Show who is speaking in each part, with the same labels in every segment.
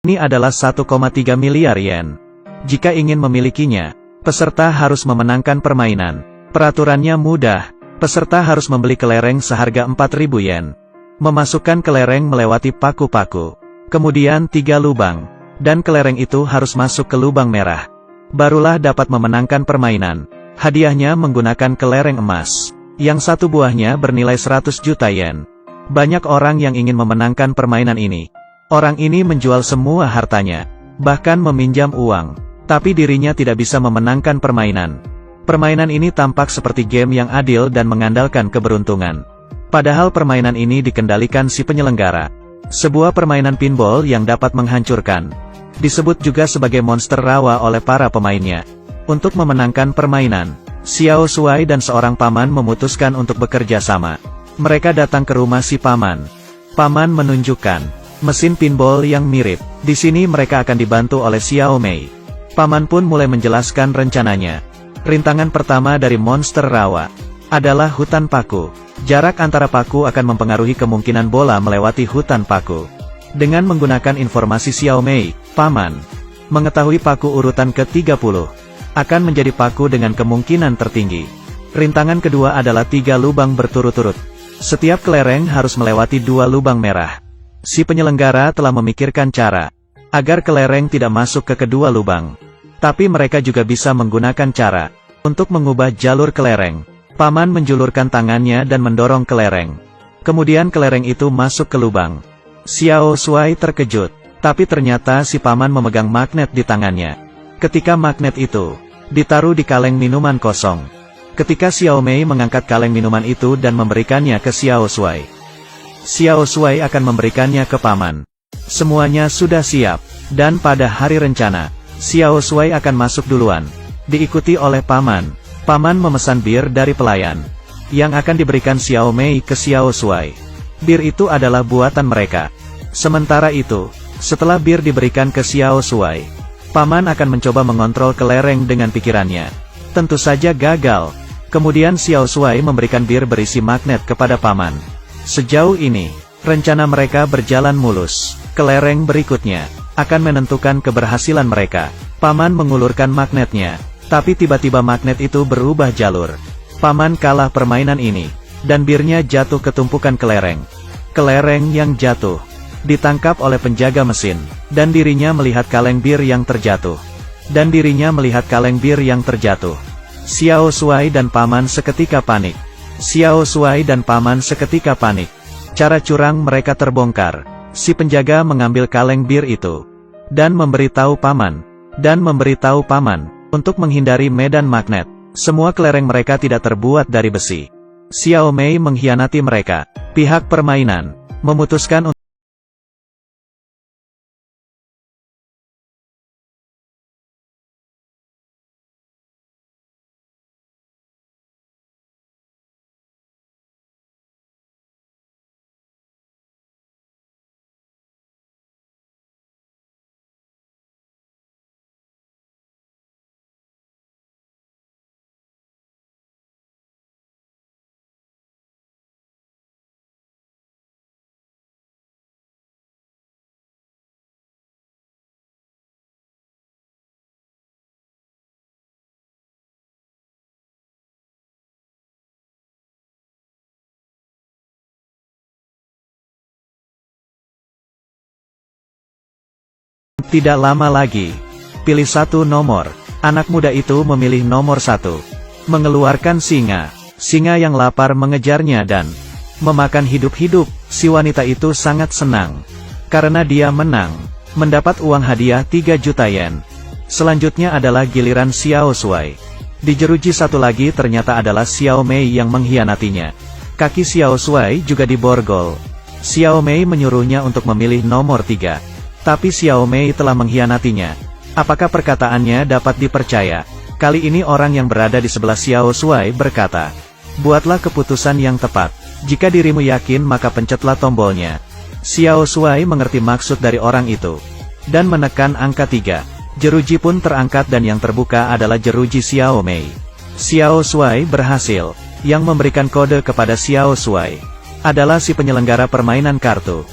Speaker 1: Ini adalah 1,3 miliar yen. Jika ingin memilikinya, peserta harus memenangkan permainan. Peraturannya mudah, peserta harus membeli kelereng seharga 4.000 yen. Memasukkan kelereng melewati paku-paku. Kemudian 3 lubang. Dan kelereng itu harus masuk ke lubang merah. Barulah dapat memenangkan permainan. Hadiahnya menggunakan kelereng emas. Yang satu buahnya bernilai 100 juta yen. Banyak orang yang ingin memenangkan permainan ini. Orang ini menjual semua hartanya, bahkan meminjam uang. Tapi dirinya tidak bisa memenangkan permainan. Permainan ini tampak seperti game yang adil dan mengandalkan keberuntungan. Padahal permainan ini dikendalikan si penyelenggara. Sebuah permainan pinball yang dapat menghancurkan. Disebut juga sebagai monster rawa oleh para pemainnya. Untuk memenangkan permainan, Xiao Shuai dan seorang paman memutuskan untuk bekerja sama. Mereka datang ke rumah si paman. Paman menunjukkan mesin pinball yang mirip. Di sini mereka akan dibantu oleh Xiao Mei. Paman pun mulai menjelaskan rencananya. Rintangan pertama dari monster rawa adalah hutan paku. Jarak antara paku akan mempengaruhi kemungkinan bola melewati hutan paku. Dengan menggunakan informasi Xiao Mei, paman mengetahui paku urutan ke-30 akan menjadi paku dengan kemungkinan tertinggi. Rintangan kedua adalah 3 lubang berturut-turut. Setiap kelereng harus melewati 2 lubang merah. Si penyelenggara telah memikirkan cara agar kelereng tidak masuk ke kedua lubang. Tapi mereka juga bisa menggunakan cara untuk mengubah jalur kelereng. Paman menjulurkan tangannya dan mendorong kelereng. Kemudian kelereng itu masuk ke lubang. Xiao Shuai terkejut, tapi ternyata si paman memegang magnet di tangannya. Ketika magnet itu ditaruh di kaleng minuman kosong. Ketika Xiao Mei mengangkat kaleng minuman itu dan memberikannya ke Xiao Shuai, Xiao Shuai akan memberikannya ke paman. Semuanya sudah siap, dan pada hari rencana, Xiao Shuai akan masuk duluan, diikuti oleh paman. Paman memesan bir dari pelayan, yang akan diberikan Xiao Mei ke Xiao Shuai. Bir itu adalah buatan mereka. Sementara itu, setelah bir diberikan ke Xiao Shuai, paman akan mencoba mengontrol kelereng dengan pikirannya. Tentu saja gagal. Kemudian Xiao Shuai memberikan bir berisi magnet kepada paman. Sejauh ini, rencana mereka berjalan mulus. Kelereng berikutnya akan menentukan keberhasilan mereka. Paman mengulurkan magnetnya, tapi tiba-tiba magnet itu berubah jalur. Paman kalah permainan ini, dan birnya jatuh ke tumpukan kelereng. Kelereng yang jatuh ditangkap oleh penjaga mesin, dan dirinya melihat kaleng bir yang terjatuh. Xiao Shuai dan paman seketika panik. Cara curang mereka terbongkar. Si penjaga mengambil kaleng bir itu dan memberitahu paman untuk menghindari medan magnet. Semua kelereng mereka tidak terbuat dari besi. Xiao Mei mengkhianati mereka. Pihak permainan memutuskan untuk tidak lama lagi. Pilih satu nomor. Anak muda itu memilih nomor 1. Mengeluarkan singa. Singa yang lapar mengejarnya dan memakan hidup-hidup. Si wanita itu sangat senang karena dia menang, mendapat uang hadiah 3 juta yen. Selanjutnya adalah giliran Xiao Shuai. Di jeruji satu lagi ternyata adalah Xiao Mei yang mengkhianatinya. Kaki Xiao Shuai juga diborgol. Xiao Mei menyuruhnya untuk memilih nomor 3. Tapi Xiao Mei telah mengkhianatinya. Apakah perkataannya dapat dipercaya? Kali ini orang yang berada di sebelah Xiao Shuai berkata, "Buatlah keputusan yang tepat. Jika dirimu yakin maka pencetlah tombolnya." Xiao Shuai mengerti maksud dari orang itu, dan menekan angka 3. Jeruji pun terangkat dan yang terbuka adalah jeruji Xiao Mei. Xiao Shuai berhasil. Yang memberikan kode kepada Xiao Shuai adalah si penyelenggara permainan kartu.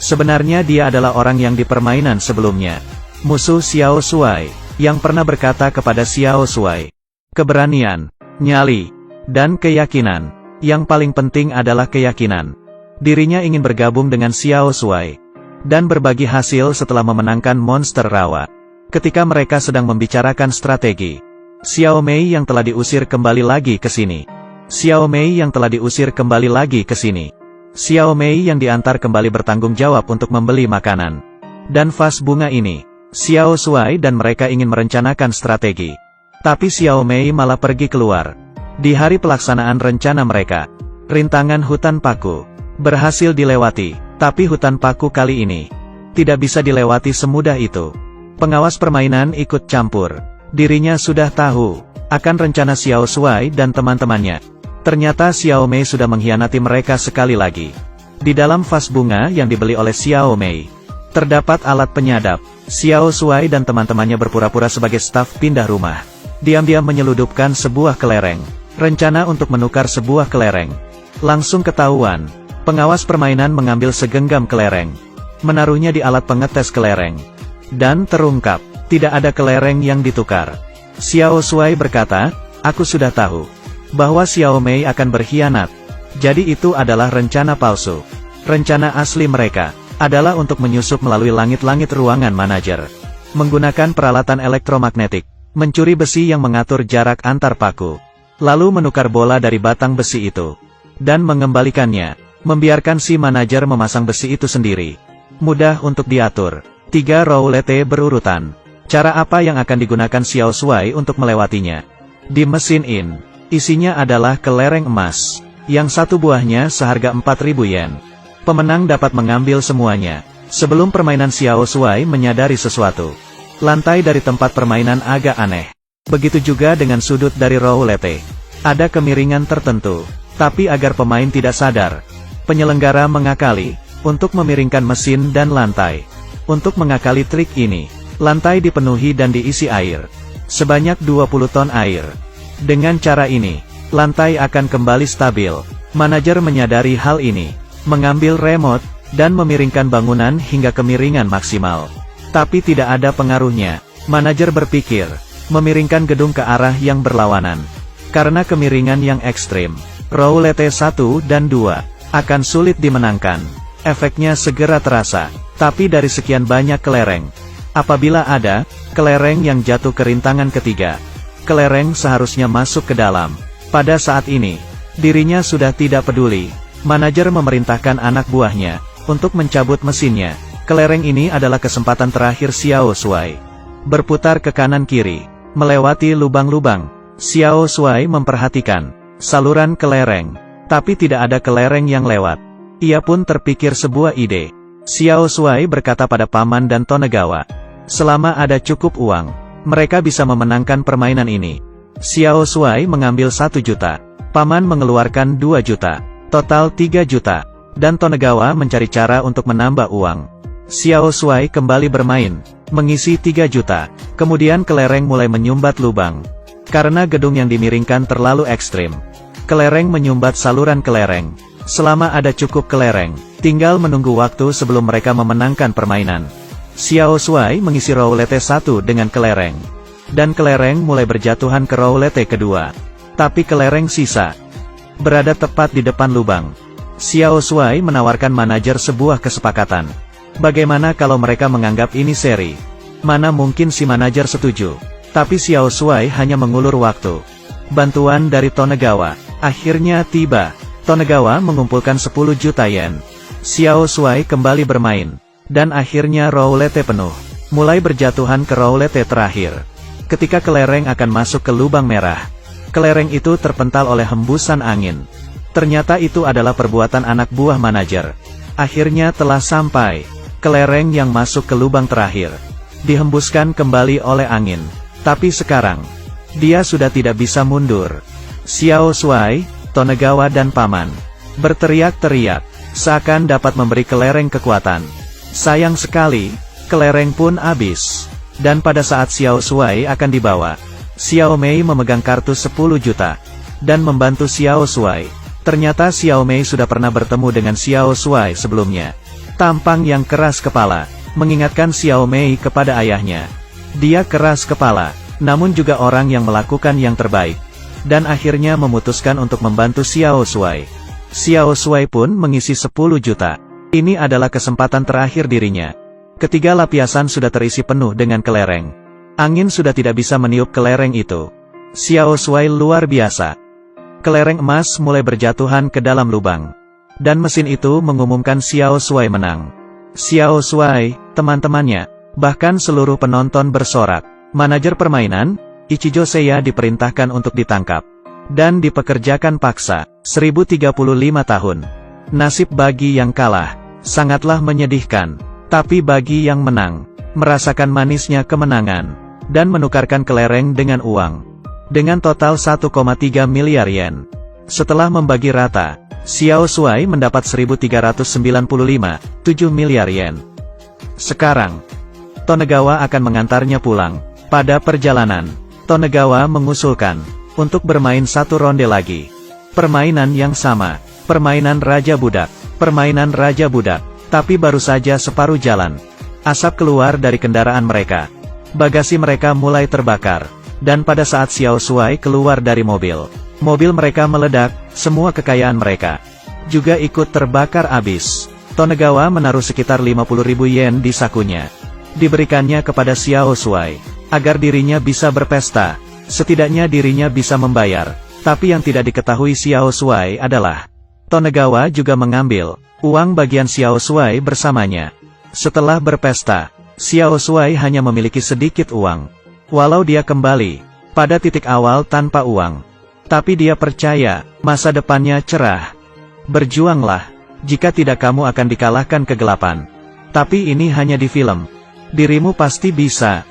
Speaker 1: Sebenarnya dia adalah orang yang di permainan sebelumnya. Musuh Xiao Shuai, yang pernah berkata kepada Xiao Shuai, keberanian, nyali, dan keyakinan. Yang paling penting adalah keyakinan. Dirinya ingin bergabung dengan Xiao Shuai, dan berbagi hasil setelah memenangkan monster rawa. Ketika mereka sedang membicarakan strategi, Xiao Mei yang telah diusir kembali lagi ke sini. Xiao Mei yang telah diusir kembali lagi ke sini. Xiao Mei yang diantar kembali bertanggung jawab untuk membeli makanan. Dan vas bunga ini, Xiao Shuai dan mereka ingin merencanakan strategi. Tapi Xiao Mei malah pergi keluar. Di hari pelaksanaan rencana mereka, rintangan hutan paku berhasil dilewati, tapi hutan paku kali ini tidak bisa dilewati semudah itu. Pengawas permainan ikut campur. Dirinya sudah tahu akan rencana Xiao Shuai dan teman-temannya. Ternyata Xiao Mei sudah mengkhianati mereka sekali lagi. Di dalam vas bunga yang dibeli oleh Xiao Mei, terdapat alat penyadap. Xiao Shuai dan teman-temannya berpura-pura sebagai staf pindah rumah. Diam-diam menyeludupkan sebuah kelereng. Rencana untuk menukar sebuah kelereng. Langsung ketahuan. Pengawas permainan mengambil segenggam kelereng, menaruhnya di alat pengetes kelereng. Dan terungkap, tidak ada kelereng yang ditukar. Xiao Shuai berkata, aku sudah tahu bahwa Xiao Mei akan berkhianat. Jadi itu adalah rencana palsu. Rencana asli mereka adalah untuk menyusup melalui langit-langit ruangan manajer. Menggunakan peralatan elektromagnetik, mencuri besi yang mengatur jarak antar paku. Lalu menukar bola dari batang besi itu. Dan mengembalikannya, membiarkan si manajer memasang besi itu sendiri. Mudah untuk diatur. 3 roulette berurutan. Cara apa yang akan digunakan Xiao Shuai untuk melewatinya? Di mesin in. Isinya adalah kelereng emas, yang satu buahnya seharga 4.000 yen. Pemenang dapat mengambil semuanya. Sebelum permainan Xiao Shuai menyadari sesuatu. Lantai dari tempat permainan agak aneh. Begitu juga dengan sudut dari roulette. Ada kemiringan tertentu. Tapi agar pemain tidak sadar, penyelenggara mengakali, untuk memiringkan mesin dan lantai. Untuk mengakali trik ini, lantai dipenuhi dan diisi air. Sebanyak 20 ton air. Dengan cara ini, lantai akan kembali stabil. Manajer menyadari hal ini, mengambil remote, dan memiringkan bangunan hingga kemiringan maksimal. Tapi tidak ada pengaruhnya. Manajer berpikir, memiringkan gedung ke arah yang berlawanan. Karena kemiringan yang ekstrim, roulette 1 dan 2 akan sulit dimenangkan. Efeknya segera terasa, tapi dari sekian banyak kelereng, apabila ada kelereng yang jatuh ke rintangan ketiga, kelereng seharusnya masuk ke dalam. Pada saat ini, dirinya sudah tidak peduli. Manajer memerintahkan anak buahnya untuk mencabut mesinnya. Kelereng ini adalah kesempatan terakhir Xiao Shuai. Berputar ke kanan kiri, melewati lubang-lubang. Xiao Shuai memperhatikan saluran kelereng, tapi tidak ada kelereng yang lewat. Ia pun terpikir sebuah ide. Xiao Shuai berkata pada Paman dan Tonegawa, selama ada cukup uang, mereka bisa memenangkan permainan ini. Xiao Shuai mengambil 1 juta. Paman mengeluarkan 2 juta. Total 3 juta. Dan Tonegawa mencari cara untuk menambah uang. Xiao Shuai kembali bermain, mengisi 3 juta. Kemudian kelereng mulai menyumbat lubang. Karena gedung yang dimiringkan terlalu ekstrim, kelereng menyumbat saluran kelereng. Selama ada cukup kelereng, tinggal menunggu waktu sebelum mereka memenangkan permainan. Xiao Shuai mengisi roulette 1 dengan kelereng. Dan kelereng mulai berjatuhan ke roulette kedua. Tapi kelereng sisa berada tepat di depan lubang. Xiao Shuai menawarkan manajer sebuah kesepakatan. Bagaimana kalau mereka menganggap ini seri? Mana mungkin si manajer setuju. Tapi Xiao Shuai hanya mengulur waktu. Bantuan dari Tonegawa akhirnya tiba. Tonegawa mengumpulkan 10 juta yen. Xiao Shuai kembali bermain. Dan akhirnya roulette penuh. Mulai berjatuhan ke roulette terakhir. Ketika kelereng akan masuk ke lubang merah, kelereng itu terpental oleh hembusan angin. Ternyata itu adalah perbuatan anak buah manajer. Akhirnya telah sampai. Kelereng yang masuk ke lubang terakhir dihembuskan kembali oleh angin. Tapi sekarang, dia sudah tidak bisa mundur. Xiao Shuai, Tonegawa dan Paman berteriak-teriak, seakan dapat memberi kelereng kekuatan. Sayang sekali, kelereng pun habis. Dan pada saat Xiao Shuai akan dibawa, Xiao Mei memegang kartu 10 juta, dan membantu Xiao Shuai. Ternyata Xiao Mei sudah pernah bertemu dengan Xiao Shuai sebelumnya. Tampang yang keras kepala, mengingatkan Xiao Mei kepada ayahnya. Dia keras kepala, namun juga orang yang melakukan yang terbaik. Dan akhirnya memutuskan untuk membantu Xiao Shuai. Xiao Shuai pun mengisi 10 juta. Ini adalah kesempatan terakhir dirinya. Ketiga lapisan sudah terisi penuh dengan kelereng. Angin sudah tidak bisa meniup kelereng itu. Xiao Shuai luar biasa. Kelereng emas mulai berjatuhan ke dalam lubang. Dan mesin itu mengumumkan Xiao Shuai menang. Xiao Shuai, teman-temannya, bahkan seluruh penonton bersorak. Manajer permainan, Ichijo Seiya diperintahkan untuk ditangkap. Dan dipekerjakan paksa, 1035 tahun. Nasib bagi yang kalah, sangatlah menyedihkan. Tapi bagi yang menang, merasakan manisnya kemenangan. Dan menukarkan kelereng dengan uang. Dengan total 1,3 miliar yen. Setelah membagi rata, Xiao Shuai mendapat 1.395,7 miliar yen. Sekarang, Tonegawa akan mengantarnya pulang. Pada perjalanan, Tonegawa mengusulkan untuk bermain satu ronde lagi. Permainan yang sama, permainan Raja Budak, permainan Raja Budak, tapi baru saja separuh jalan. Asap keluar dari kendaraan mereka. Bagasi mereka mulai terbakar. Dan pada saat Xiao Shuai keluar dari mobil mereka meledak, semua kekayaan mereka juga ikut terbakar habis. Tonegawa menaruh sekitar 50.000 yen di sakunya. Diberikannya kepada Xiao Shuai, agar dirinya bisa berpesta. Setidaknya dirinya bisa membayar. Tapi yang tidak diketahui Xiao Shuai adalah, Tonegawa juga mengambil uang bagian Xiao Shuai bersamanya. Setelah berpesta, Xiao Shuai hanya memiliki sedikit uang. Walau dia kembali pada titik awal tanpa uang. Tapi dia percaya, masa depannya cerah. Berjuanglah, jika tidak kamu akan dikalahkan kegelapan. Tapi ini hanya di film. Dirimu pasti bisa.